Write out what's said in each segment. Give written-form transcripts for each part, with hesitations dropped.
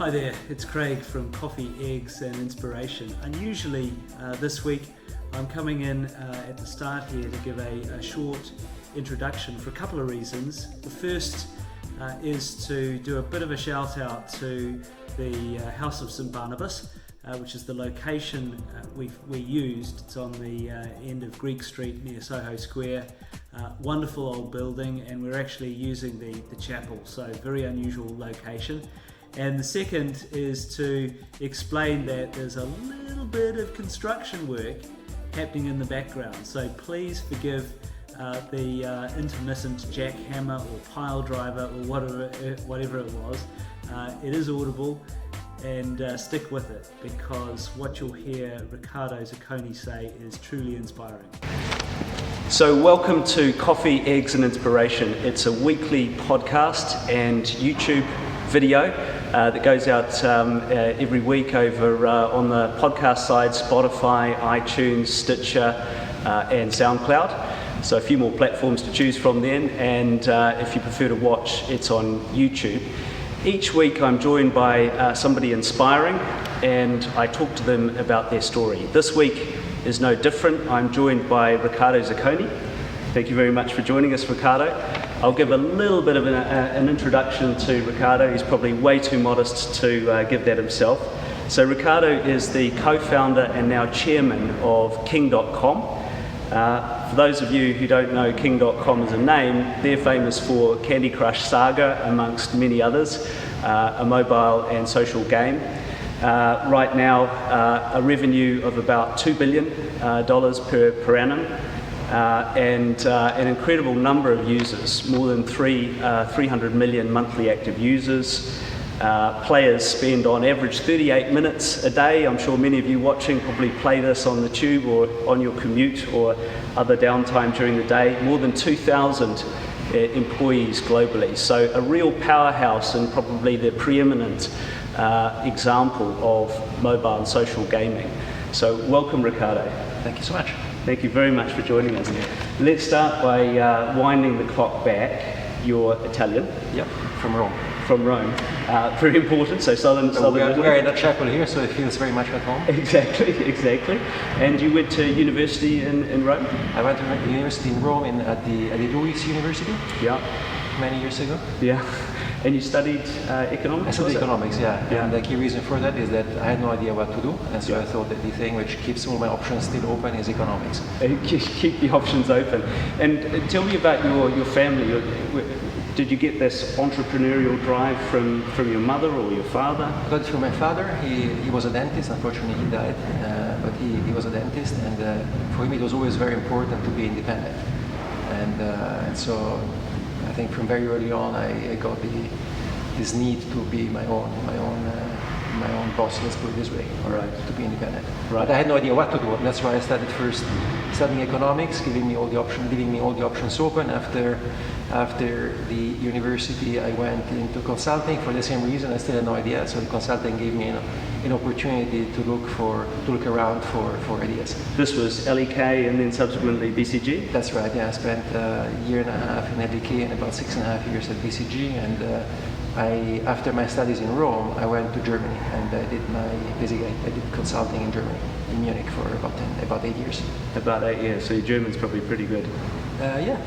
Hi there, it's Craig from Coffee, Eggs and Inspiration. Unusually this week I'm coming in at the start here to give a short introduction for a couple of reasons. The first is to do a bit of a shout out to the House of St Barnabas, which is the location we used. It's on the end of Greek Street near Soho Square. Wonderful old building, and we're actually using the chapel, so very unusual location. And the second is to explain that there's a little bit of construction work happening in the background, so please forgive the intermittent jackhammer or pile driver or whatever it was. It is audible, and stick with it, because what you'll hear Riccardo Zacconi say is truly inspiring. So welcome to Coffee, Eggs and Inspiration. It's a weekly podcast and YouTube video that goes out every week over on the podcast side, Spotify, iTunes, Stitcher and SoundCloud. So a few more platforms to choose from then, and if you prefer to watch, it's on YouTube. Each week I'm joined by somebody inspiring, and I talk to them about their story. This week is no different. I'm joined by Riccardo Zacconi. Thank you very much for joining us, Riccardo. I'll give a little bit of an introduction to Riccardo. He's probably way too modest to give that himself. So Riccardo is the co-founder and now chairman of King.com. For those of you who don't know King.com as a name, they're famous for CandyCrushsaga, amongst many others, a mobile and social game. Right now, a revenue of about $2 billion per annum, and an incredible number of users, more than 300 million monthly active users. Players spend on average 38 minutes a day. I'm sure many of you watching probably play this on the tube or on your commute or other downtime during the day. More than 2,000 employees globally. So a real powerhouse and probably the preeminent example of mobile and social gaming. So welcome, Riccardo. Thank you so much. Thank you very much for joining us. Let's start by winding the clock back. You're Italian. Yep, from Rome. From Rome. Very important, so southern we Italy. are in a chapel here, so it feels very much at home. Exactly. And you went to university in Rome? I went to university in Rome at the Luis University. Yeah. Many years ago. Yeah. And you studied economics? I studied economics, yeah. And the key reason for that is that I had no idea what to do, and so I thought that the thing which keeps all my options still open is economics. Keep the options open. And tell me about your family. Did you get this entrepreneurial drive from your mother or your father? I got it from my father. He was a dentist. Unfortunately, he died, but he was a dentist, and for him it was always very important to be independent. And so I think from very early on I got this need to be my own boss, let's put it this way, or to be independent. Right. But I had no idea what to do, and that's why I started first studying economics, leaving me all the options open. After the university, I went into consulting for the same reason. I still had no idea, so the consulting gave me an opportunity to look around for ideas. This was LEK and then subsequently BCG? That's right, yeah. I spent a year and a half in LEK and about 6.5 years at BCG, and after my studies in Rome, I went to Germany, and I did consulting in Germany, in Munich, for about 8 years. About 8 years, so your German's probably pretty good. Yeah.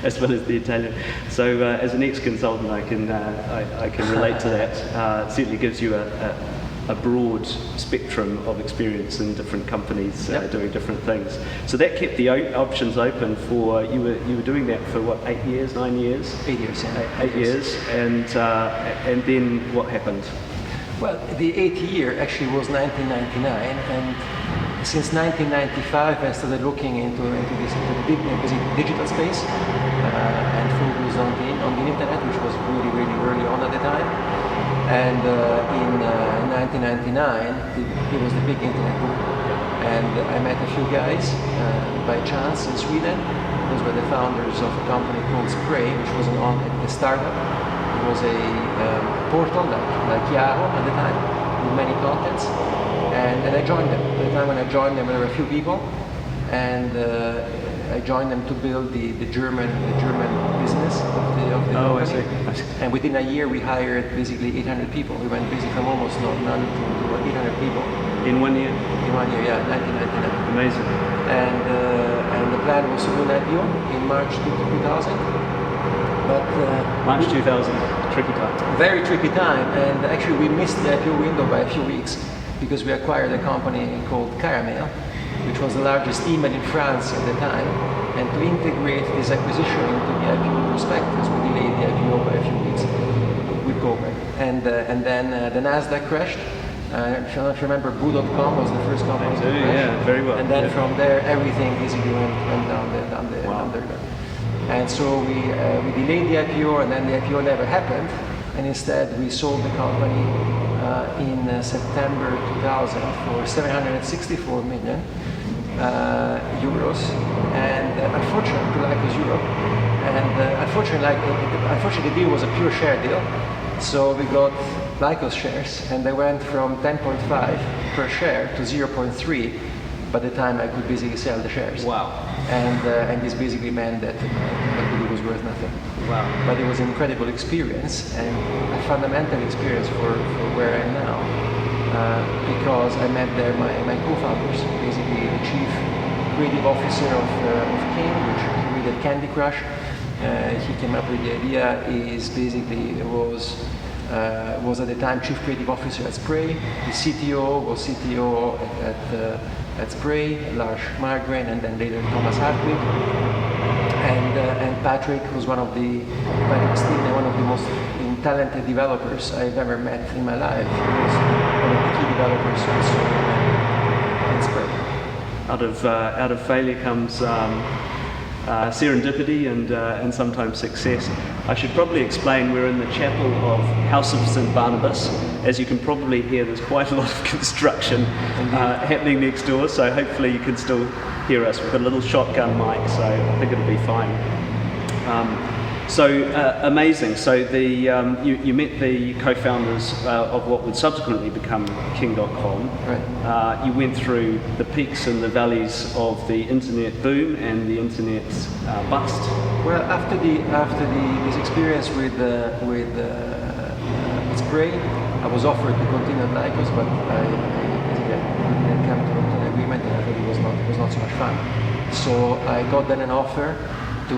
As well as the Italian. So as an ex-consultant, I can relate to that. It certainly gives you a broad spectrum of experience in different companies doing different things. So that kept the options open for you. Were doing that for what, 8 years, 9 years? 8 years. Yeah. 8 years, and then what happened? Well, the 8th year actually was 1999, and since 1995 I started looking into the big digital space and focused on the internet, which was really early on at the time. And in 1999 it was the big internet boom, and I met a few guys by chance in Sweden. Those were the founders of a company called Spray, which was a startup. It was a portal like Yahoo at the time, with many contents. And I joined them. At the time when I joined them, there were a few people, and I joined them to build the German business of Oh, I company. see. And within a year, we hired basically 800 people. We went basically from almost none to 800 people. In 1 year? In 1 year, yeah, 1999. Amazing. And the plan was to do an IPO in March 2000. But March 2000, tricky time. very tricky time, and actually we missed the IPO window by a few weeks because we acquired a company called Caramel, which was the largest email in France at the time. And to integrate this acquisition into the IPO prospectus, we delayed the IPO by a few weeks with Goldman. And then the Nasdaq crashed. I don't know if you remember, Boo.com was the first company to crash. Yeah, very well. And then yeah. from there, everything basically went down the Wow. And so we delayed the IPO, and then the IPO never happened. And instead, we sold the company in September 2000 for 764 million euros. And unfortunately, like was Europe, and unfortunately, the deal was a pure share deal. So we got Lycos shares, and they went from 10.5 per share to 0.3 by the time I could basically sell the shares. Wow. And this basically meant that the deal was worth nothing. Wow. But it was an incredible experience and a fundamental experience for where I am now, because I met there my co-founders, basically the chief creative officer of King, which created Candy Crush. He came up with the idea. Is basically was at the time chief creative officer at Spray. The CTO was CTO at Spray, Lars Margren, and then later Thomas Hartwig. And Patrick was one of the most talented developers I've ever met in my life. He was one of the key developers also in Spray. Out of failure comes serendipity and sometimes success. I should probably explain we're in the chapel of House of St. Barnabas. As you can probably hear, there's quite a lot of construction happening next door, so hopefully you can still hear us. We've got a little shotgun mic, so I think it'll be fine. Amazing. So you met the co-founders of what would subsequently become King.com. Right. You went through the peaks and the valleys of the internet boom and the internet bust. Well, after this experience with Spray, I was offered to continue at Lycos, but I didn't come to an agreement, and I thought it was not so much fun. So I got then an offer to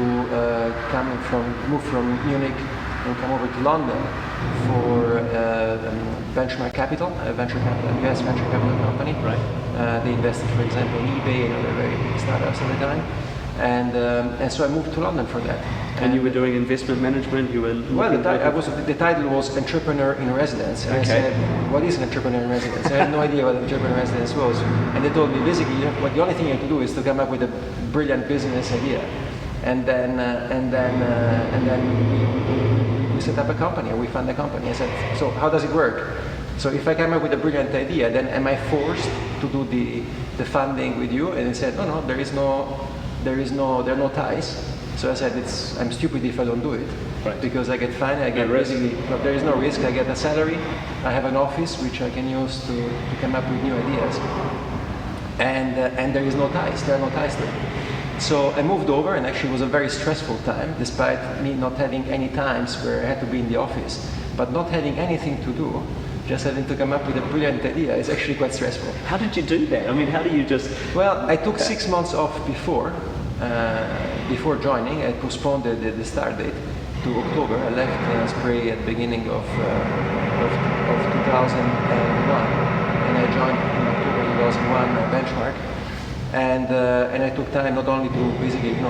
move from Munich and come over to London for Benchmark Capital, a US venture capital company. Right. They invested, for example, in eBay and other very big startups at the time. And so I moved to London for that. And you were doing investment management. You were the title was entrepreneur in residence. And okay. I said, "What is an entrepreneur in residence?" I had no idea what entrepreneur in residence was. And they told me basically, the only thing you have to do is to come up with a brilliant business idea, and then we set up a company, or we fund a company. I said, "So how does it work? So if I come up with a brilliant idea, then am I forced to do the funding with you?" And they said, "No, there are no ties." So I said, I'm stupid if I don't do it, right. Because I get fined, I get basically, there is no risk, I get a salary, I have an office which I can use to come up with new ideas, and there is no ties, there are no ties there. So I moved over, and actually it was a very stressful time, despite me not having any times where I had to be in the office, but not having anything to do, just having to come up with a brilliant idea is actually quite stressful. How did you do that? I mean, how do you just... Well, I took 6 months off before joining. I postponed the start date to October. I left Spray at the beginning of 2001, and I joined in October 2001 Benchmark. And I took time not only to basically, to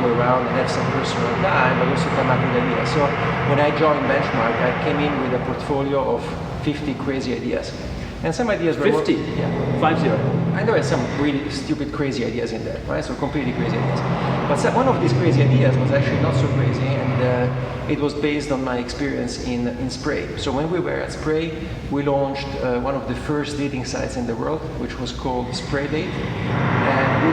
go around and have some personal time, but also come up with ideas. So when I joined Benchmark, I came in with a portfolio of 50 crazy ideas. And some ideas were 50? Yeah. 50. And there were some really stupid, crazy ideas in there, right? So completely crazy ideas. But one of these crazy ideas was actually not so crazy, and it was based on my experience in Spray. So when we were at Spray, we launched one of the first dating sites in the world, which was called Spray Date. And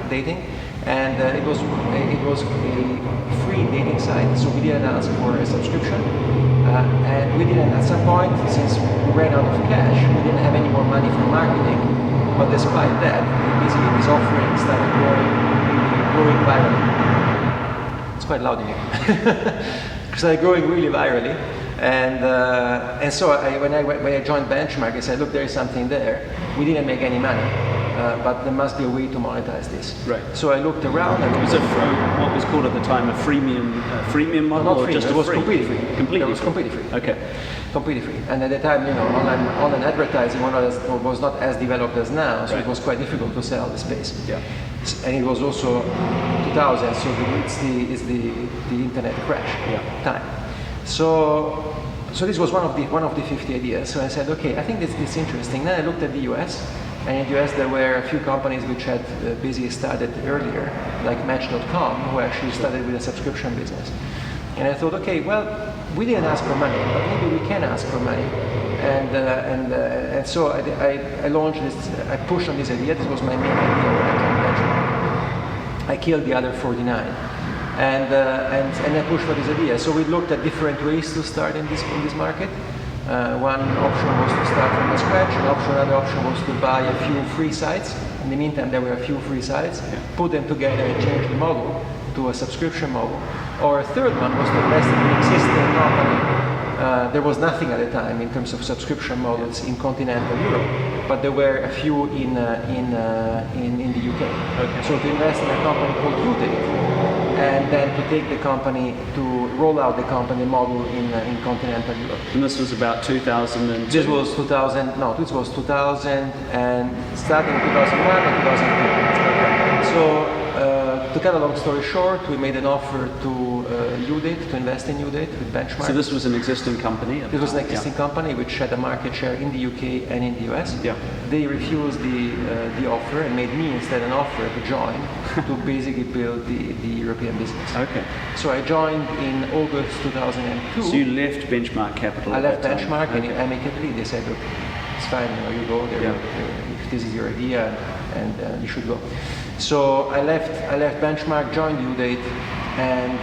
dating. And it was a free dating site, so we didn't ask for a subscription. And we didn't, at some point, since we ran out of cash, we didn't have any more money for marketing. But despite that, basically this offering started growing virally. So quite loud in here. Started growing really virally. And so when I joined Benchmark, I said, look, there is something there. We didn't make any money, but there must be a way to monetize this. Right. So I looked around. And was it what was called at the time a freemium model? Not or free. Just it was free? completely free. Completely It was completely free. Okay. Completely free. And at the time, online advertising was not as developed as now, so right. it was quite difficult to sell the space. Yeah. And it was also 2000, so it's the internet crash time. So this was one of the 50 ideas. So I said, okay, I think this is interesting. Then I looked at the US, and in the US there were a few companies which had basically started earlier, like Match.com, who actually started with a subscription business. And I thought, okay, well, we didn't ask for money, but maybe we can ask for money. And so I launched this. I pushed on this idea. This was my main idea when I joined Benchmark. I killed the other 49. And I pushed for this idea. So we looked at different ways to start in this market. One option was to start from the scratch. Another option was to buy a few free sites. In the meantime, there were a few free sites. Put them together and change the model to a subscription model. Or a third one was to invest in an existing company. There was nothing at the time in terms of subscription models in continental Europe, but there were a few in the UK. Okay. So to invest in a company called Udemy, and then to take the company to roll out the company model in continental Europe. And this was about 2002? This was 2000, no, this was 2000 and starting in 2001 and 2002. So to cut a long story short, we made an offer to Udemy, to invest in Udemy with Benchmark. So this was an existing company? It was an existing company which had a market share in the UK and in the US. Yeah. They refused the offer and made me instead an offer to join to basically build the European business. Okay. So I joined in August 2002. So you left Benchmark Capital? I left at that Benchmark time. and amicably they said, look, it's fine, you go there. If this is your idea, and you should go. So I left Benchmark, joined Udemy, and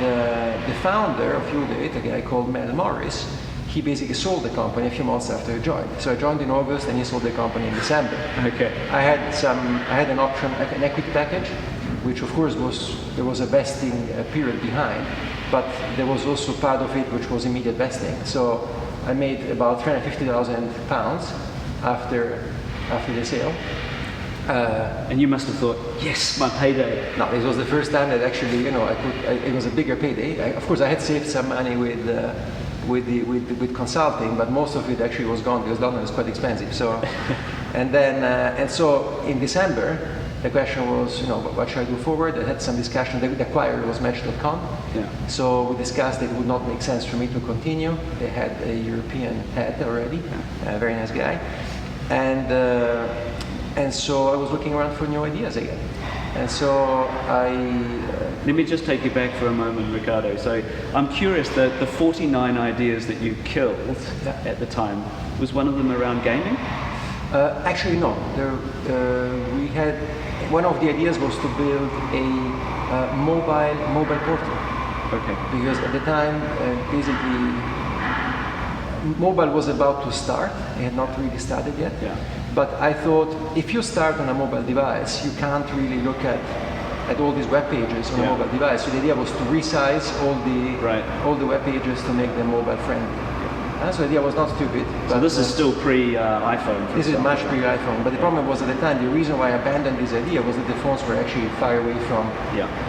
the founder of Udemy, a guy called Mel Morris, he basically sold the company a few months after I joined. So I joined in August, and he sold the company in December. Okay. I had an option, an equity package, which of course there was a vesting period behind, but there was also part of it which was immediate vesting. So I made about £350,000 after the sale. And you must have thought, yes, my payday. No, it was the first time that actually, it was a bigger payday. Of course, I had saved some money with consulting, but most of it actually was gone because London is quite expensive. So, and so in December, the question was, what should I do forward? I had some discussion. The acquirer was Match.com. Yeah. So we discussed it would not make sense for me to continue. They had a European head already, a very nice guy, and so I was looking around for new ideas again. And so Let me just take you back for a moment, Riccardo. So I'm curious that the 49 ideas that you killed at the time, was one of them around gaming? Actually, no. We had one of the ideas was to build a mobile portal. Okay. Because at the time, basically, mobile was about to start. It had not really started yet. Yeah. But I thought, if you start on a mobile device, you can't really look at all these web pages on a mobile device. So the idea was to resize all the web pages to make them mobile friendly. So the idea was not stupid. So this is still pre-iPhone. This is much pre-iPhone. But the problem was at the time, the reason why I abandoned this idea was that the phones were actually far away from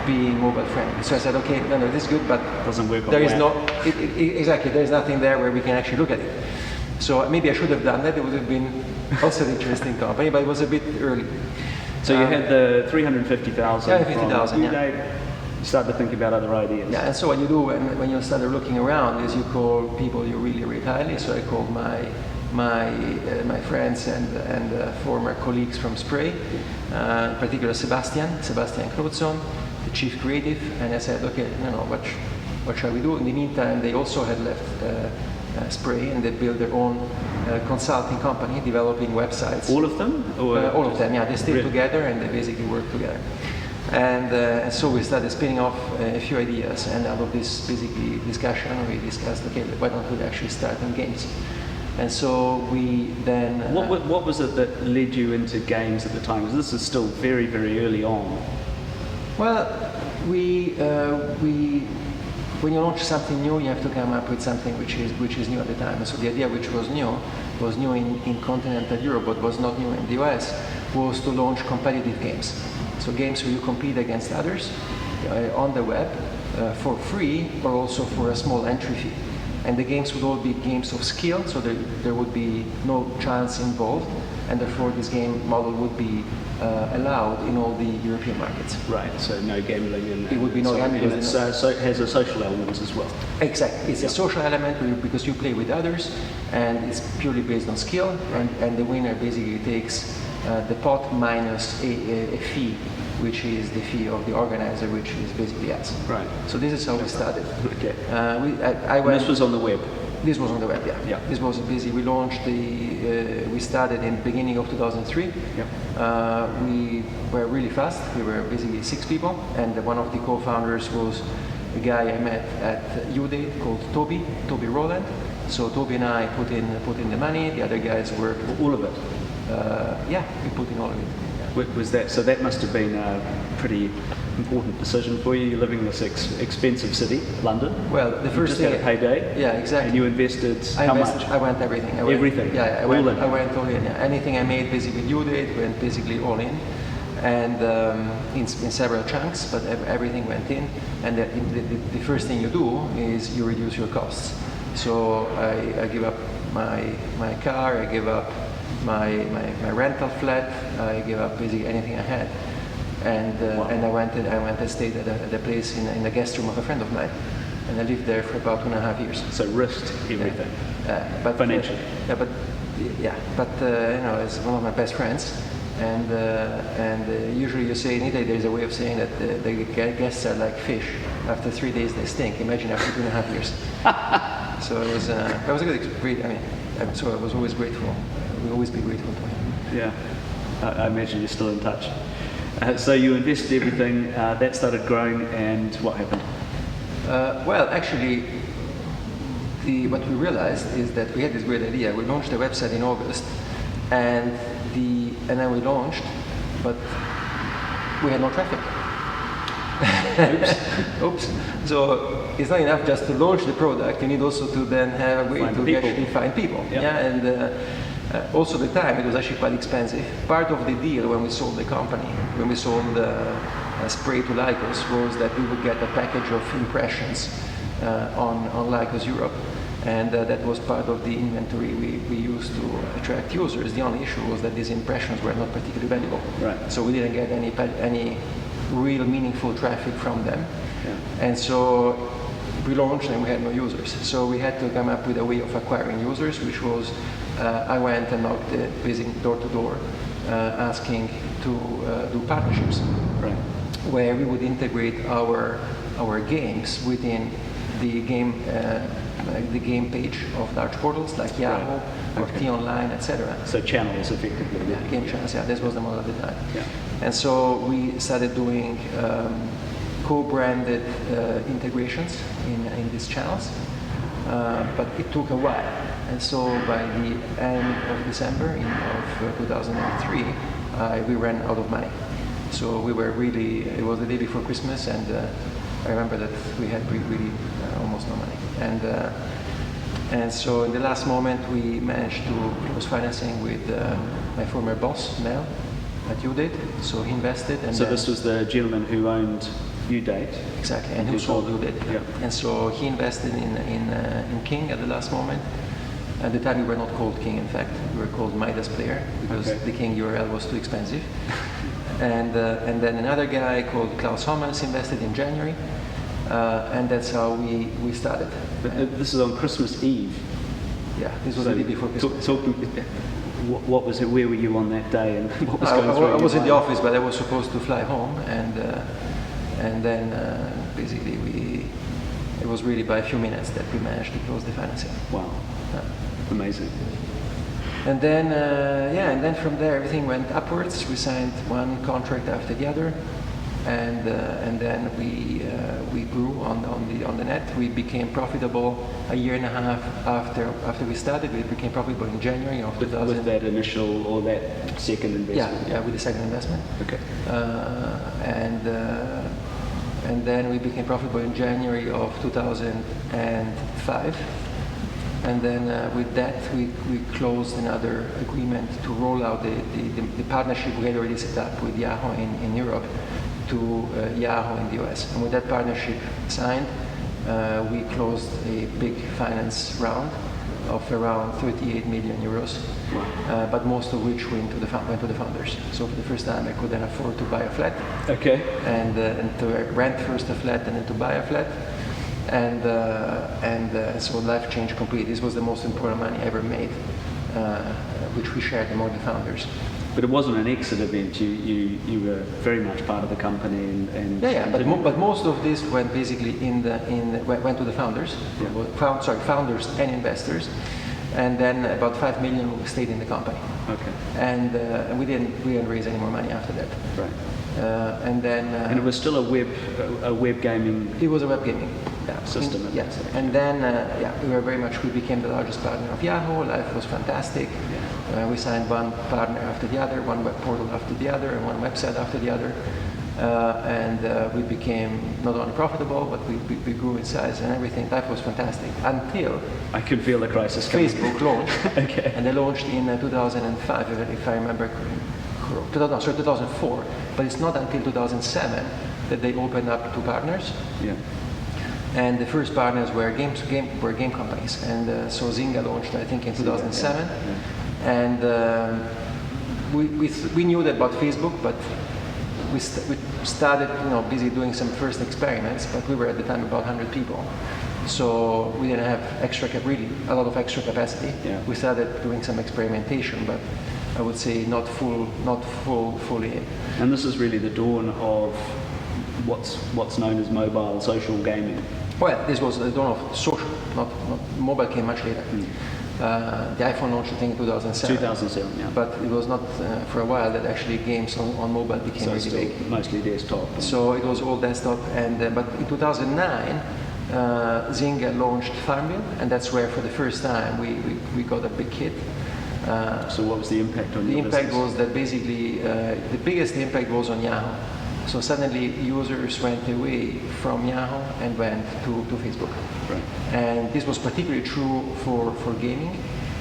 being mobile friendly. So I said, okay, no, this is good, but doesn't work. There is exactly. There is nothing there where we can actually look at it. So maybe I should have done that. It would have been also an interesting company, but it was a bit early. So you had the 350,000. Yeah, 50,000. You start to think about other ideas. Yeah, and so what you do when you start looking around is you call people you really rate highly. So I called my friends and former colleagues from Spray, in particular Sebastian Crozon, the chief creative, and I said, okay, what shall we do? In the meantime, they also had left Spray, and they built their own consulting company developing websites. All of them? All of them, yeah. They stayed together and they basically worked together. And so we started spinning off a few ideas, and out of this basically discussion, we discussed, okay, why don't we actually start in games? And so we then... What was it that led you into games at the time? Because this is still very, very early on. Well, we when you launch something new, you have to come up with something which is new at the time. And so the idea which was new in continental Europe, but was not new in the US, was to launch competitive games. So games where you compete against others on the web for free, or also for a small entry fee. And the games would all be games of skill, so there would be no chance involved, and therefore this game model would be allowed in all the European markets. Right, so no gambling. And it would be no gambling. And it has a social element as well. Exactly, it's a social element because you play with others, and it's purely based on skill, and the winner basically takes the pot minus a fee, which is the fee of the organizer, which is basically us. Right. So this is how we started. Okay. This was on the web. This was on the web, yeah. Yeah. This was busy. We launched we started in the beginning of 2003. Yeah. We were really fast. We were basically 6 people, and one of the co-founders was a guy I met at UDate called Toby Rowland. So Toby and I put in the money. The other guys worked. All of it. Yeah, we put in all of it. Was that, so that must have been a pretty important decision for you. You're living in this expensive city, London. Well, the first thing, had a payday. Yeah, exactly. And you invested how much? I went everything. Everything. Yeah, I went all in. Yeah. Anything I made basically with UDate went basically all in, and in several chunks, but everything went in. And the first thing you do is you reduce your costs. So I give up my car. I give up my rental flat. I gave up basically anything I had, and Wow. and I went and stayed at a place in the guest room of a friend of mine, and I lived there for about 2.5 years. So risked everything. But financially. But you know, it's one of my best friends, and usually you say in Italy there's a way of saying that the guests are like fish. After 3 days they stink. Imagine after 2.5 years. So it was a good experience. I mean, so I was always grateful. We'll always be grateful to him. Yeah, I imagine you're still in touch. So you invested everything, that started growing, and what happened? Well, actually, what we realized is that we had this great idea. We launched the website in August, and then we launched, but we had no traffic. Oops. So it's not enough just to launch the product. You need also to then have a way to actually find people. Yep. Yeah, and also the time it was actually quite expensive. Part of the deal when we sold the company, when we sold Spray to Lycos, was that we would get a package of impressions on Lycos Europe, and that was part of the inventory we used to attract users. The only issue was that these impressions were not particularly valuable. Right. So we didn't get any real meaningful traffic from them. Yeah. And so we launched and we had no users. So we had to come up with a way of acquiring users, which was I went and knocked basically door to door, asking to do partnerships, Right. where we would integrate our games within the game page of large portals like Yahoo, or T-Online, etc. So channels, effectively. Yeah, game channels. Yeah, this was the model at the time. Yeah. And so we started doing co-branded integrations in these channels, but it took a while. And so by the end of December of 2003, we ran out of money. So we were really, it was the day before Christmas, and I remember that we had really almost no money. And so in the last moment, we managed to close financing with my former boss, Mel, at UDate. So he invested. And so this was the gentleman who owned UDate. Exactly, and who sold UDate. Yeah. And so he invested in King at the last moment. At the time, we were not called King, in fact. We were called Midas Player, because the King URL was too expensive. And then another guy called Klaus Hommels invested in January. And that's how we started. But this is on Christmas Eve. Yeah, this was the day before Christmas. What was it? Where were you on that day, and what was going through? I was in the office, but I was supposed to fly home, and then basically it was really by a few minutes that we managed to close the financing. Wow, amazing. And then and then from there everything went upwards. We signed one contract after the other, and then we grew on the net. We became profitable a year and a half after we started. We became profitable in January of 2000. With that initial or that second investment? Yeah, with the second investment. Okay. and then we became profitable in January of 2005. And then with that, we closed another agreement to roll out the partnership we had already set up with Yahoo in Europe to Yahoo in the US. And with that partnership signed, we closed a big finance round of around 38 million euros, but most of which went to the founders. So for the first time, I could then afford to buy a flat. Okay. And to rent first a flat and then to buy a flat. And so life changed completely. This was the most important money I ever made, which we shared among the founders. But it wasn't an exit event. You were very much part of the company and but most of this went basically went to the founders. Yeah. Founders and investors, and then about 5 million stayed in the company. Okay. And we didn't raise any more money after that. Right. And it was still a web gaming. It was a web gaming system. Yes. And then we became the largest partner of Yahoo. Life was fantastic. Yeah. We signed one partner after the other, one web portal after the other, and one website after the other. And we became not only profitable, but we grew in size and everything. Life was fantastic until I could feel the crisis coming. Facebook launched. Okay. And they launched in 2005, if I remember correctly. 2004. But it's not until 2007 that they opened up to partners. Yeah. And the first partners were game companies. And so Zynga launched, I think, in 2007. Yeah. And we knew that about Facebook, but we started, busy doing some first experiments. But we were at the time about 100 people, so we didn't have a lot of extra capacity. Yeah. We started doing some experimentation, but I would say not fully in. And this is really the dawn of what's known as mobile social gaming. Well, this was the dawn of social, not mobile came much later. The iPhone launched, I think, in 2007. 2007, yeah. But it was not for a while that actually games on mobile became really big. Mostly desktop. So it was all desktop, but in 2009, Zynga launched Farmville, and that's where for the first time we got a big hit. So what was the impact on the your impact business? was that basically the biggest impact was on Yahoo. So suddenly users went away from Yahoo and went to Facebook. Right. And this was particularly true for gaming,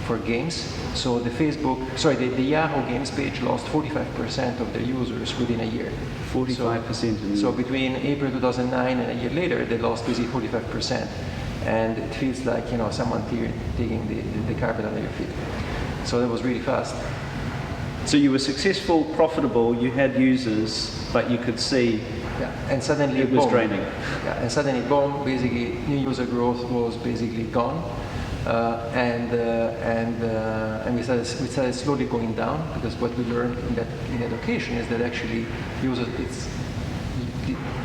for games. So the Yahoo Games page lost 45% of their users within a year. 45%. So between April 2009 and a year later, they lost basically 45%. And it feels like someone digging the carpet under your feet. So that was really fast. So you were successful, profitable, you had users, but you could see and suddenly it was draining. Yeah, and suddenly boom, basically new user growth was basically gone. And we started slowly going down, because what we learned in education is that actually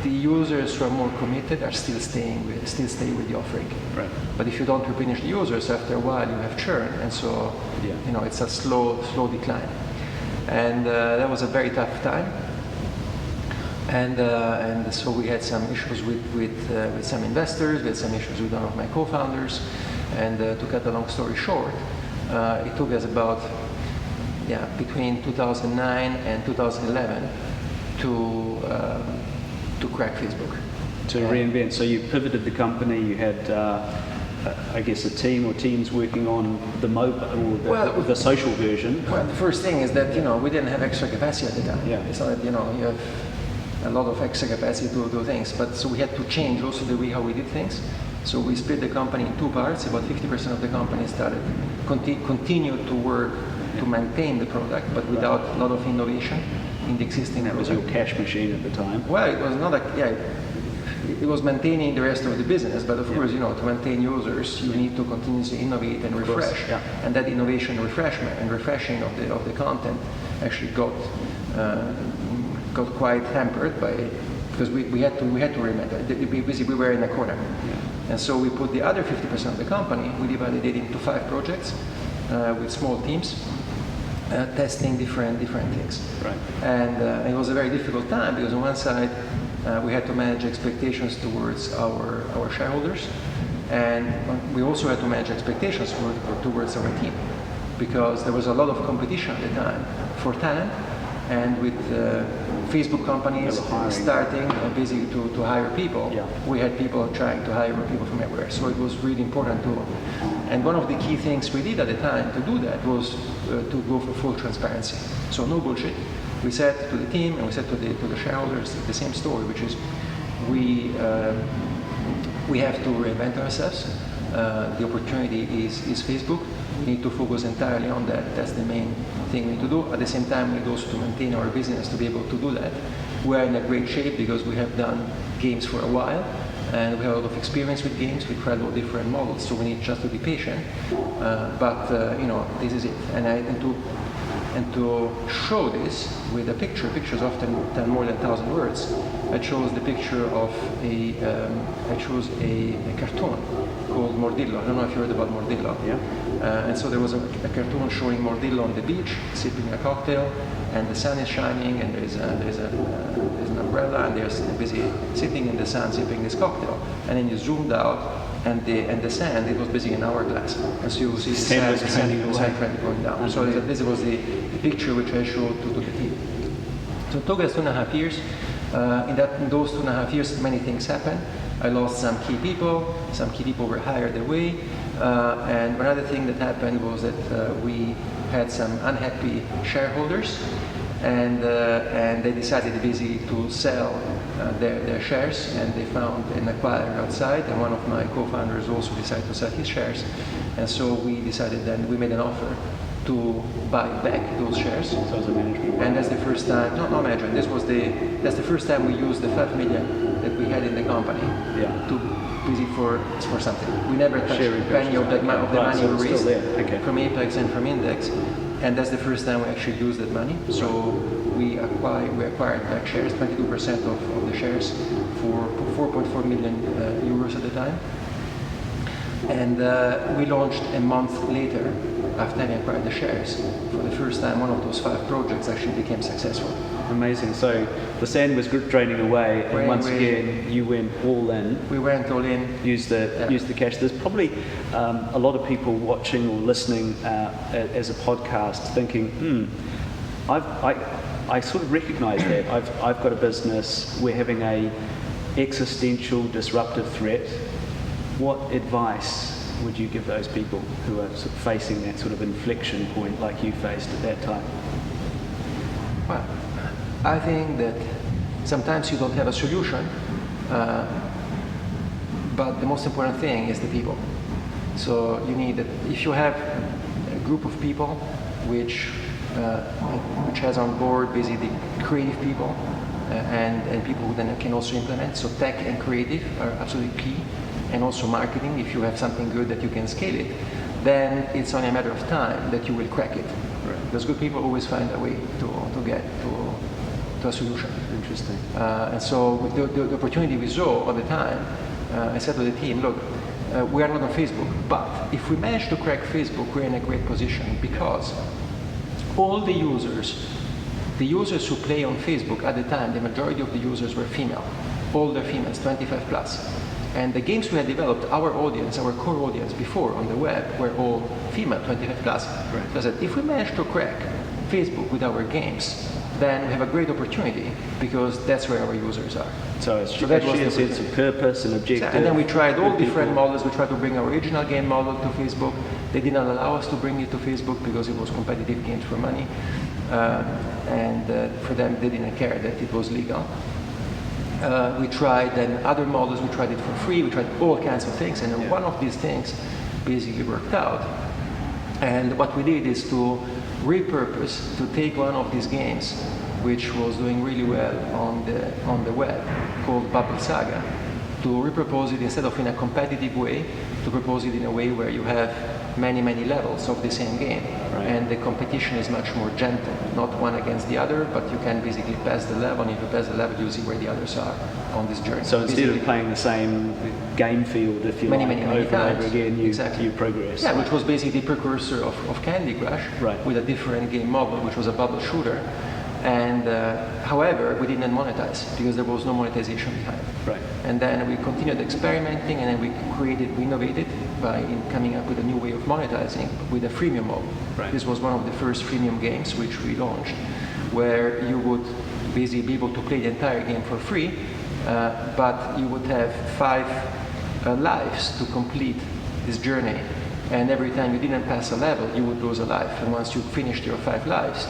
the users who are more committed are still stay with the offering. Right. But if you don't replenish the users, after a while you have churn, and so it's a slow decline. And that was a very tough time. And so we had some issues with some investors, we had some issues with one of my co-founders, and to cut a long story short, it took us about between 2009 and 2011 to crack Facebook. To reinvent. So you pivoted the company, you had I guess a team or teams working on the mobile or the social version. Well, the first thing is that we didn't have extra capacity at the time. Yeah. It's not that you have a lot of extra capacity to do things, but so we had to change also the way how we did things. So we split the company in two parts. About 50% of the company continued to work to maintain the product, but without a lot of innovation in the existing product. That was your cash machine at the time. Well, it was not it was maintaining the rest of the business, but of course, to maintain users, you need to continuously innovate and refresh. And that innovation, refreshing of the content actually got quite hampered because we had to reinvent it. We were in a corner. And so we put the other 50% of the company, we divided it into 5 projects with small teams, testing different things. Right. And it was a very difficult time, because on one side, we had to manage expectations towards our shareholders, and we also had to manage expectations towards our team, because there was a lot of competition at the time for talent, And with Facebook companies starting busy to hire people, we had people trying to hire people from everywhere. So it was really important to, and one of the key things we did at the time to do that was to go for full transparency. So no bullshit. We said to the team and we said to the shareholders the same story, which is we have to reinvent ourselves. The opportunity is Facebook. We need to focus entirely on that. That's the main thing we need to do. At the same time, we need also to maintain our business to be able to do that. We are in a great shape because we have done games for a while and we have a lot of experience with games. We tried all different models, so we need just to be patient. But this is it. And to show this with a picture, pictures often tell more than 1,000 words. I chose the picture of a cartoon called Mordillo. I don't know if you heard about Mordillo. Yeah. And so there was a cartoon showing Mordillo on the beach, sipping a cocktail, and the sun is shining, and there's an umbrella, and they're busy sitting in the sun sipping this cocktail. And then you zoomed out, and the sand, it was basically an hourglass. And so you see the sand going down. So this was the picture which I showed to the team. So it took us 2.5 years. In those 2.5 years, many things happened. I lost some key people were hired away. And another thing that happened was that we had some unhappy shareholders, and they decided busy to sell their shares, and they found an acquirer outside, and one of my co-founders also decided to sell his shares. And so we decided then, we made an offer to buy back those shares. So as a management. And that's the first time, not management, that's the first time we used the 5 million that we had in the company to busy for something. We never touched a penny of the money we raised from Apex and from Index. And that's the first time we actually used that money. So we acquired back shares, 22% of the shares for 4.4 million euros at the time. And we launched a month later, after having acquired the shares. For the first time, one of those 5 projects actually became successful. Amazing. So the sand was draining away, and once again, you went all in. We went all in. Used the cash. There's probably a lot of people watching or listening as a podcast thinking, I sort of recognise that. I've got a business. We're having a existential disruptive threat. What advice would you give those people who are sort of facing that sort of inflection point like you faced at that time? Well, I think that sometimes you don't have a solution, but the most important thing is the people. So you need that. If you have a group of people which has on board basically creative people and people who then can also implement. So tech and creative are absolutely key, and also marketing. If you have something good that you can scale it, then it's only a matter of time that you will crack it. Right. Those good people always find a way to get to a solution. Interesting. And so with the opportunity we saw at the time, I said to the team, look, we are not on Facebook, but if we manage to crack Facebook, we're in a great position, because all the users who play on Facebook at the time, the majority of the users were female, older females, 25 plus. And the games we had developed, our audience, our core audience before on the web were all female, 25 plus. Right. So I said, if we manage to crack Facebook with our games, then we have a great opportunity, because that's where our users are. So that was a sense of purpose and objective. And then we tried all different models. We tried to bring our original game model to Facebook. They did not allow us to bring it to Facebook because it was competitive games for money. And for them, they didn't care that it was legal. We tried then other models. We tried it for free. We tried all kinds of things. And then one of these things basically worked out. And what we did is to repurpose, to take one of these games which was doing really well on the web, called bubblewitchsaga, to repurpose it instead of in a competitive way, to propose it in a way where you have many levels of the same game. Right. And the competition is much more gentle, not one against the other, but you can basically pass the level, and if you pass the level, you see where the others are on this journey. So instead of playing the same game field, if you many over times, and over again, you progress. Yeah, which was basically the precursor of Candy Crush, right, with a different game model, which was a bubble shooter. And however, we didn't monetize because there was no monetization behind. Right. And then we continued experimenting, and then we innovated by coming up with a new way of monetizing with a freemium model. Right. This was one of the first freemium games which we launched, where you would basically be able to play the entire game for free, but you would have 5 lives to complete this journey. And every time you didn't pass a level, you would lose a life. And once you finished your 5 lives,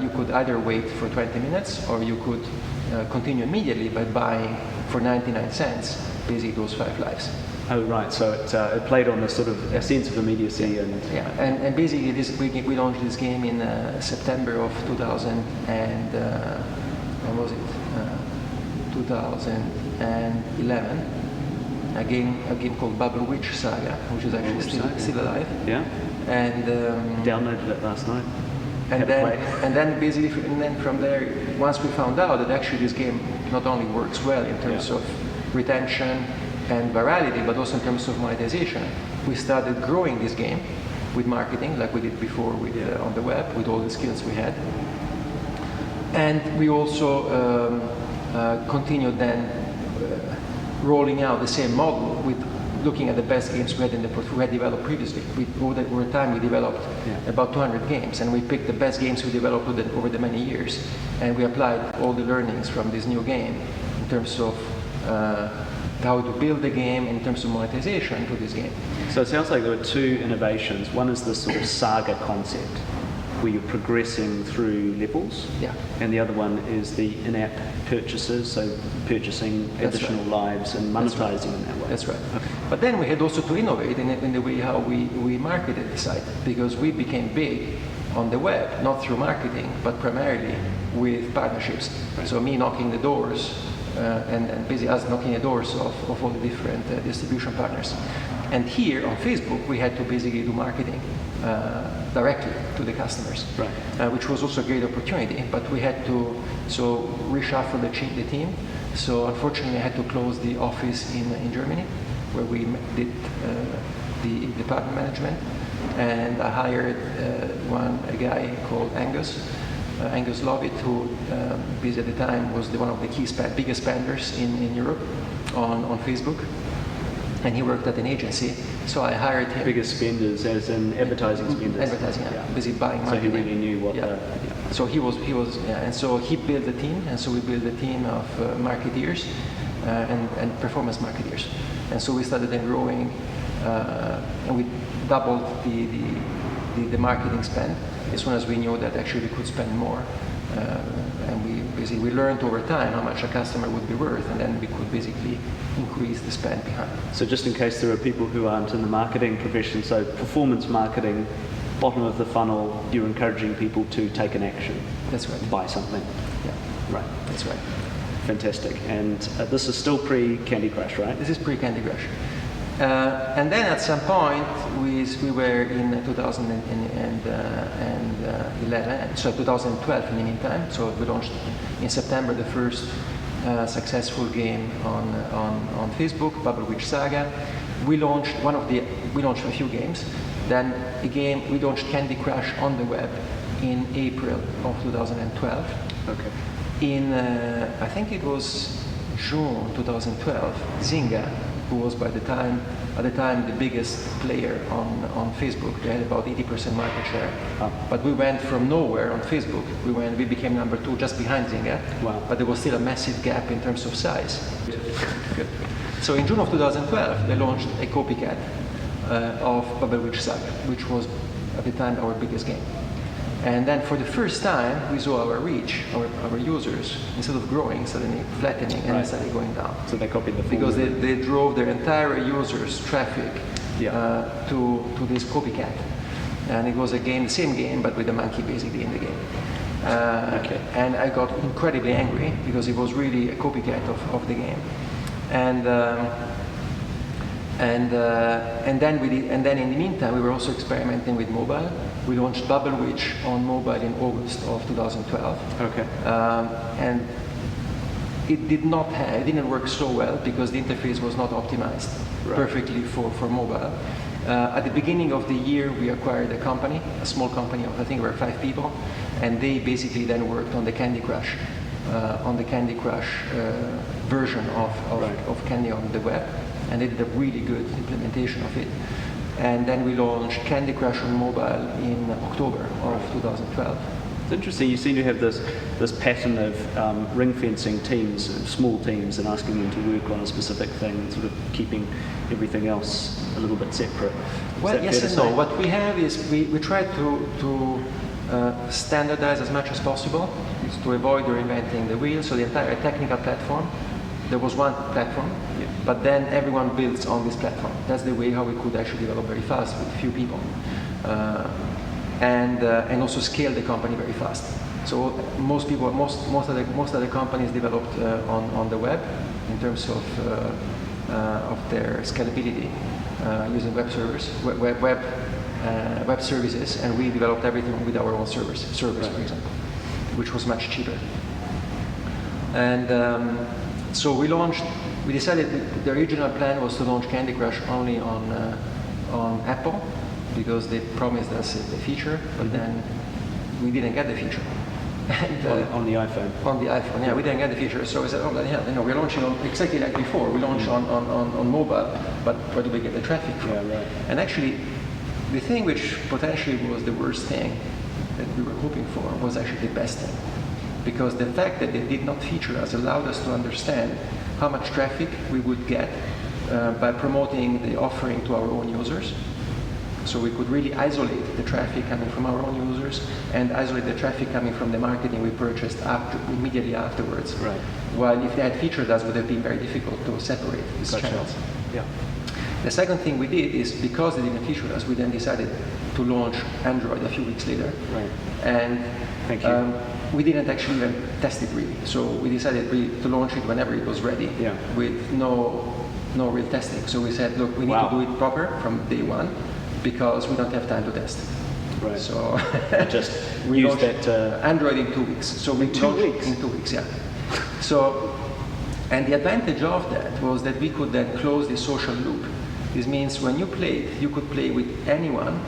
you could either wait for 20 minutes or you could continue immediately by buying for 99 cents basically those 5 lives. Oh right, so it played on the sort of a sense of immediacy and... Yeah, and basically we launched this game in September of 2000 and, when was it? 2011. A game called bubblewitchsaga, which is actually still alive. Yeah. And downloaded it last night. And then basically, from there, once we found out that actually this game not only works well in terms of retention and virality, but also in terms of monetization, we started growing this game with marketing, like we did before with on the web, with all the skills we had. And we also continued then rolling out the same model with looking at the best games we had developed previously. Over time we developed about 200 games, and we picked the best games we developed over the many years, and we applied all the learnings from this new game in terms of how to build the game, in terms of monetization to this game. So it sounds like there were 2 innovations. One is this sort of saga concept, where you're progressing through levels, and the other one is the in-app purchases, so purchasing additional lives and monetizing in that way. That's right. Okay. But then we had also to innovate in the way how we marketed the site, because we became big on the web, not through marketing, but primarily with partnerships. Right. So me knocking the doors, and basically us knocking the doors of all the different distribution partners. And here on Facebook, we had to basically do marketing directly to the customers, which was also a great opportunity, but we had to reshuffle the team. So unfortunately I had to close the office in Germany, where we did the department management, and I hired a guy called Angus Lovett, who at the time was one of the biggest spenders in Europe on Facebook. And he worked at an agency, so I hired him. Biggest spenders, as in advertising spenders. Advertising, busy buying marketing. So he really knew what. So he was, and so he built the team, and so we built a team of marketeers and performance marketeers, and so we started then growing, and we doubled the marketing spend as soon as we knew that actually we could spend more, and we learned over time how much a customer would be worth, and then we could basically increase the spend behind. So just in case there are people who aren't in the marketing profession, so performance marketing, bottom of the funnel, you're encouraging people to take an action. That's right. Buy something. Yeah. Right. That's right. Fantastic. And this is still pre-Candy Crush, right? This is pre-Candy Crush. And then at some point we were in 2011, so 2012 in the meantime. So we launched in September the first successful game on Facebook, bubblewitchsaga. We launched a few games. Then again we launched Candy Crush on the web in April of 2012. Okay. In I think it was June 2012, Zynga, who was at the time the biggest player on Facebook. They had about 80% market share. Oh. But we went from nowhere on Facebook. We became number 2, just behind Zynga. Wow. But there was still a massive gap in terms of size. Good. So in June of 2012, they launched a copycat of bubblewitchsaga, which was at the time our biggest game. And then for the first time, we saw our reach, our users, instead of growing, suddenly flattening and suddenly going down. So they copied the because they drove their entire users' traffic to this copycat. And it was the same game, but with a monkey basically in the game. And I got incredibly angry because it was really a copycat of the game. And then in the meantime, we were also experimenting with mobile. We launched Bubblewitch on mobile in August of 2012. Okay. And it didn't work so well because the interface was not optimized perfectly for mobile. At the beginning of the year, we acquired a company, a small company of I think there were 5 people, and they basically then worked on the Candy Crush, version of Candy on the web, and they did a really good implementation of it. And then we launched Candy Crush on mobile in October of 2012. It's interesting. You seem to have this pattern of ring fencing teams, small teams, and asking them to work on a specific thing, and sort of keeping everything else a little bit separate. Well, yes and no. What we have is we try to standardize as much as possible, is to avoid reinventing the wheel. So the entire technical platform, there was one platform, but then everyone builds on this platform. That's the way how we could actually develop very fast with few people. And also scale the company very fast. So most of the companies developed on the web in terms of their scalability using web servers, web services, and we developed everything with our own servers, for example, which was much cheaper. And so we decided the original plan was to launch Candy Crush only on Apple, because they promised us a feature, but then we didn't get the feature. And, on the iPhone? On the iPhone, yeah, we didn't get the feature. So we said, oh, yeah, we're launching on exactly like before. We launched on mobile, but where do we get the traffic from? Yeah, right. And actually, the thing which potentially was the worst thing that we were hoping for was actually the best thing. Because the fact that they did not feature us allowed us to understand how much traffic we would get by promoting the offering to our own users. So we could really isolate the traffic coming from our own users and isolate the traffic coming from the marketing we purchased immediately afterwards. Right. While if they had featured us, it would have been very difficult to separate these channels. Yeah. The second thing we did is, because they didn't feature us, we then decided to launch Android a few weeks later. Right. And thank you. We didn't actually even test it really. So we decided to launch it whenever it was ready, with no real testing. So we said, look, we need to do it proper from day one, because we don't have time to test. Right. So just we use launched that Android in 2 weeks. So we in 2 weeks? In 2 weeks, yeah. So, and the advantage of that was that we could then close the social loop. This means when you played, you could play with anyone,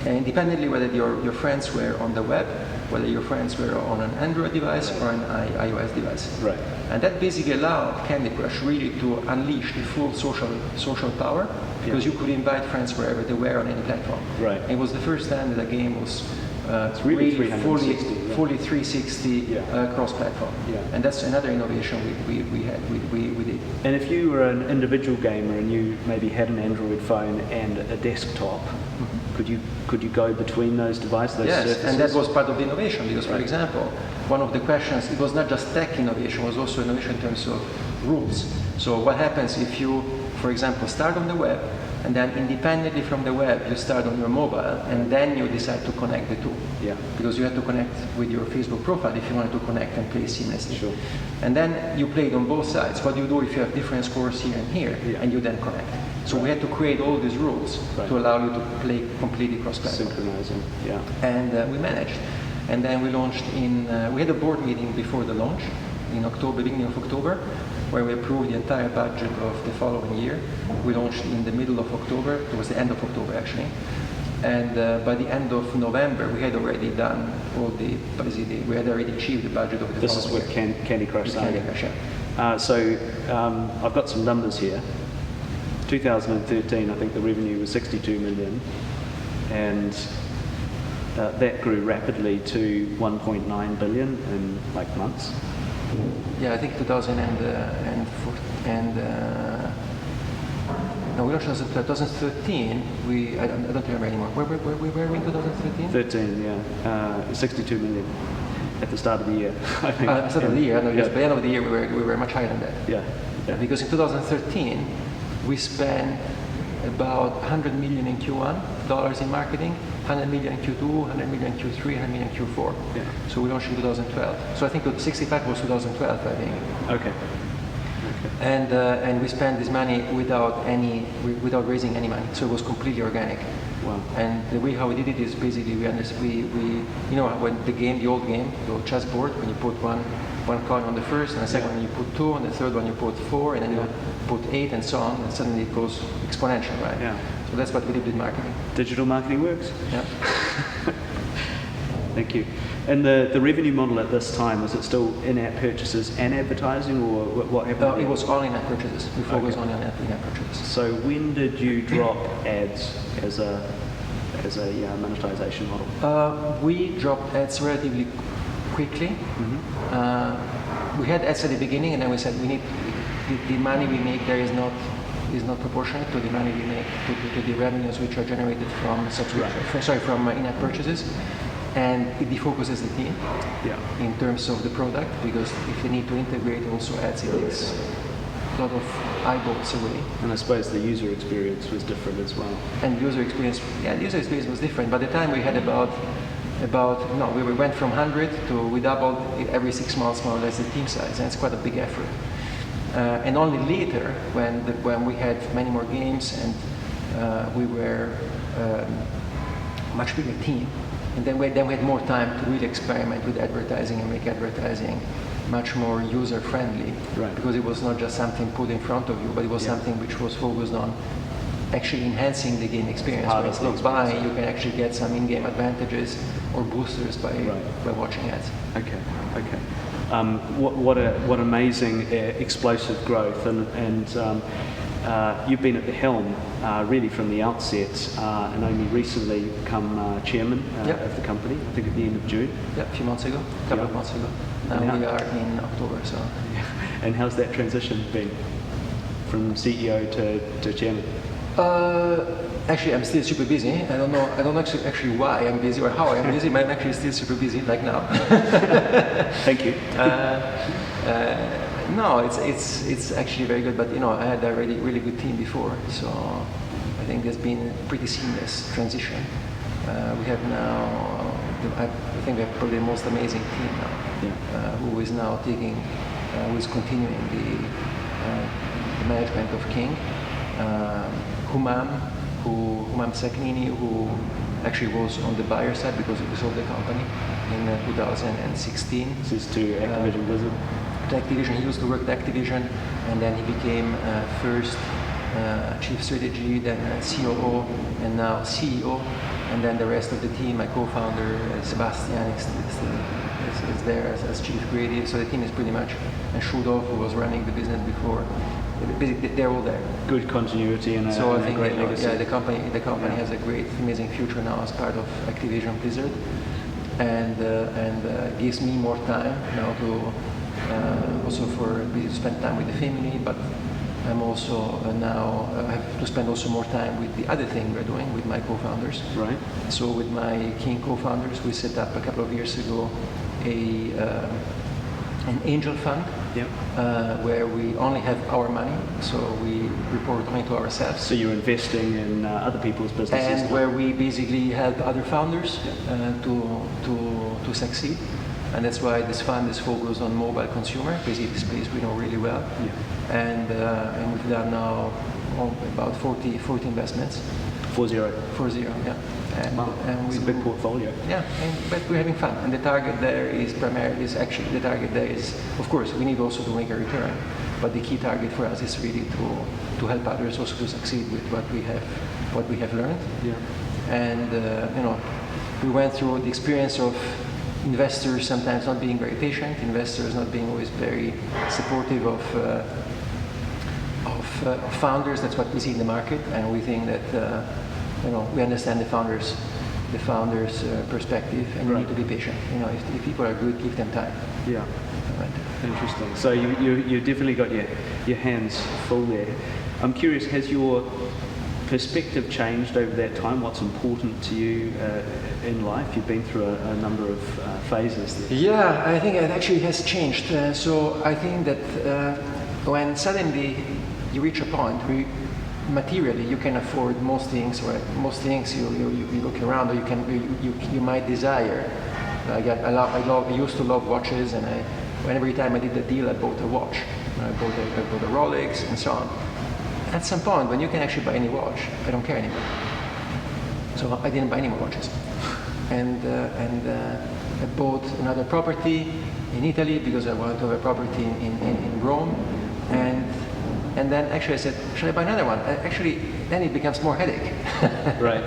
independently whether your friends were on the web, whether your friends were on an Android device or an iOS device. Right. And that basically allowed Candy Crush really to unleash the full social power, because you could invite friends wherever they were on any platform. Right. And it was the first time that a game was it's really fully 360 cross-platform. Yeah. And that's another innovation we did. And if you were an individual gamer and you maybe had an Android phone and a desktop, could you go between those devices? Yes, surfaces? and that was part of the innovation, because, for example, one of the questions, it was not just tech innovation, it was also innovation in terms of rules. So what happens if you, for example, start on the web, and then independently from the web, you start on your mobile, and then you decide to connect the two. Yeah. Because you have to connect with your Facebook profile if you wanted to connect and play seamlessly. Sure. And then you played on both sides. What do you do if you have different scores here and here, and you then connect? So we had to create all these rules to allow you to play completely cross-platform. Synchronizing, yeah. And we managed. And then we launched we had a board meeting before the launch in October, beginning of October, where we approved the entire budget of the following year. We launched in the middle of October, towards the end of October actually. And by the end of November, we had already done we had already achieved the budget of the This following is with year. Candy Crush Saga. Candy Crush, yeah. So I've got some numbers here. 2013, I think the revenue was 62 million, and that grew rapidly to 1.9 billion in like months. Yeah, I think 2013. I don't remember anymore. Where were we in 2013? 13, yeah, 62 million at the start of the year. I think. Start of the year. No, yes, by the end of the year we were much higher than that. Yeah. Because in 2013 we spent about 100 million in Q1 dollars in marketing, 100 million in Q2, 100 million in Q3, 100 million in Q4. Yeah. So we launched in 2012. So I think 65 was 2012, I think. Okay. And we spent this money without raising any money. So it was completely organic. Wow. And the way how we did it is basically we you know, when the old game, the old chessboard, when you put one coin on the first, and the second one you put 2, and the third one you put 4, and then you put 8, and so on, and suddenly it goes exponential, right? Yeah. So that's what we did with marketing. Digital marketing works. Yeah. Thank you. And the revenue model at this time, was it still in-app purchases and advertising, or what happened? No, it was all in-app purchases. We focused only on in-app purchases. So when did you drop ads as a as a monetization model? We dropped ads relatively quickly. We had ads at the beginning, and then we said we need the money we make there is not proportionate to the money we make to the revenues which are generated from subscription, from in-app purchases, and it defocuses the team in terms of the product, because if you need to integrate also ads, it takes a lot of eyeballs away. And I suppose the user experience was different as well. And user experience was different. By the time we had we went from 100 to, we doubled every 6 months more or less the team size, and it's quite a big effort. And only later, when we had many more games and we were much bigger team, and then we had more time to really experiment with advertising and make advertising much more user friendly, because it was not just something put in front of you, but it was something which was focused on actually enhancing the game experience. When it's not buying, you can actually get some in-game advantages or boosters by watching ads. Okay. What amazing explosive growth, and you've been at the helm really from the outset, and only recently become chairman of the company. I think at the end of June. Yeah, a few months ago, a couple of months ago. Now we are in October, so. And how's that transition been from CEO to chairman? Actually, I'm still super busy. I don't know actually why I'm busy or how I'm busy, but I'm actually still super busy, like now. Thank you. No, it's actually very good. But I had a really good team before, so I think there's been a pretty seamless transition. We have now, I think we have probably the most amazing team now, who is now who is continuing the management of King. Humam Zacconi, who actually was on the buyer side because we sold the company in 2016. This is to Activision Blizzard. Activision. He used to work at Activision, and then he became first chief strategy, then COO, and now CEO. And then the rest of the team, my co-founder Sebastian is there as chief creative. So the team is pretty much, and Shudov, who was running the business before. They're all there. Good continuity and so I think a great legacy. The company has a great, amazing future now as part of Activision Blizzard, and gives me more time now to also to spend time with the family. But I'm also now I have to spend also more time with the other thing we're doing with my co-founders. Right. So with my King co-founders, we set up a couple of years ago an angel fund, where we only have our money, so we report only to ourselves. So you're investing in other people's businesses, and where we basically help other founders to succeed, and that's why this fund is focused on mobile consumer, basically the space we know really well, and we've done now about 40 investments. 40, yeah. And it's a big portfolio. Yeah, but we're having fun. And the target there is of course, we need also to make a return. But the key target for us is really to help others also to succeed with what we have learned. Yeah. And we went through the experience of investors sometimes not being very patient, investors not being always very supportive of founders. That's what we see in the market, and we think that we understand the founders' perspective, and you need to be patient. If people are good, give them time. Yeah. Interesting. So you definitely got your hands full there. I'm curious, has your perspective changed over that time? What's important to you in life? You've been through a number of phases there. Yeah, I think it actually has changed. So I think that when suddenly you reach a point where materially you can afford most things, or most things you look around, or you might desire. I used to love watches, and every time I did a deal, I bought a watch. I bought a Rolex and so on. At some point, when you can actually buy any watch, I don't care anymore. So I didn't buy any more watches, and I bought another property in Italy because I wanted to have a property in Rome, and then actually I said, should I buy another one? Then it becomes more headache. Right.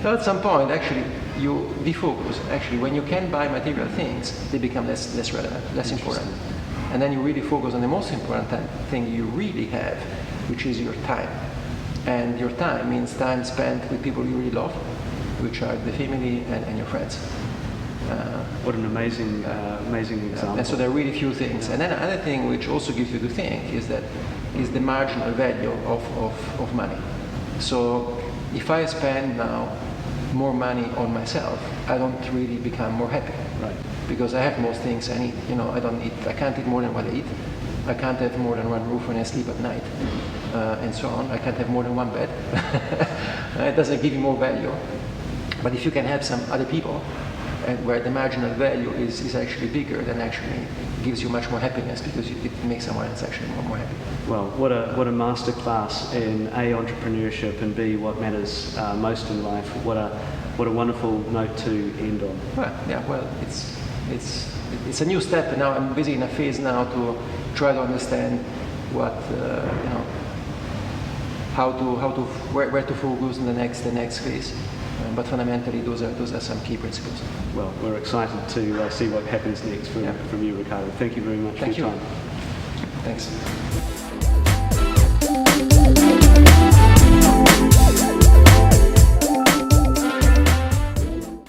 So at some point, actually, you defocus. Actually, when you can buy material things, they become less relevant, less important. And then you really focus on the most important thing you really have, which is your time. And your time means time spent with people you really love, which are the family and your friends. What an amazing example. And so there are really few things. And then another thing which also gives you to think is the marginal value of money. So if I spend now more money on myself, I don't really become more happy. Right. Because I have most things I need. I can't eat more than what I eat. I can't have more than one roof when I sleep at night, and so on. I can't have more than one bed. It doesn't give you more value. But if you can help some other people, and where the marginal value is actually bigger, then actually gives you much more happiness, because it makes someone else actually more happy. Well, what a masterclass in A, entrepreneurship, and B, what matters most in life. What a wonderful note to end on. Well, it's a new step, and now I'm busy in a phase now to try to understand what where to focus in the next phase. But fundamentally, those are some key principles. Well, we're excited to see what happens next from you, Riccardo. Thank you very much for your time. Thanks.